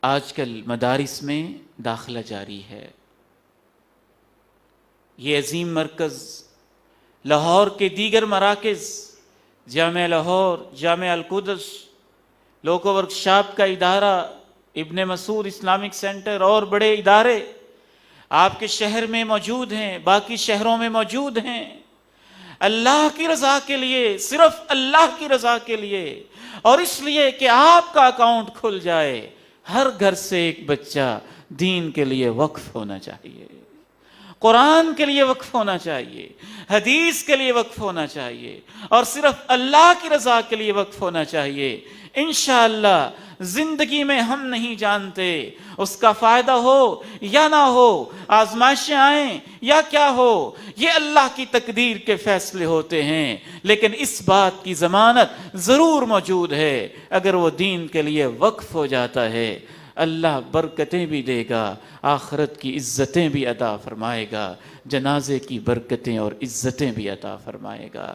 آج کل مدارس میں داخلہ جاری ہے۔ یہ عظیم مرکز لاہور کے دیگر مراکز، جامعہ لاہور، جامعہ القدس، لوکو ورکشاپ کا ادارہ، ابن مسعود اسلامک سینٹر اور بڑے ادارے آپ کے شہر میں موجود ہیں، باقی شہروں میں موجود ہیں۔ اللہ کی رضا کے لیے، صرف اللہ کی رضا کے لیے، اور اس لیے کہ آپ کا اکاؤنٹ کھل جائے، ہر گھر سے ایک بچہ دین کے لیے وقف ہونا چاہیے، قرآن کے لیے وقف ہونا چاہیے، حدیث کے لیے وقف ہونا چاہیے، اور صرف اللہ کی رضا کے لیے وقف ہونا چاہیے۔ انشاءاللہ زندگی میں ہم نہیں جانتے اس کا فائدہ ہو یا نہ ہو، آزمائشیں آئیں یا کیا ہو، یہ اللہ کی تقدیر کے فیصلے ہوتے ہیں، لیکن اس بات کی ضمانت ضرور موجود ہے، اگر وہ دین کے لیے وقف ہو جاتا ہے اللہ برکتیں بھی دے گا، آخرت کی عزتیں بھی عطا فرمائے گا، جنازے کی برکتیں اور عزتیں بھی عطا فرمائے گا۔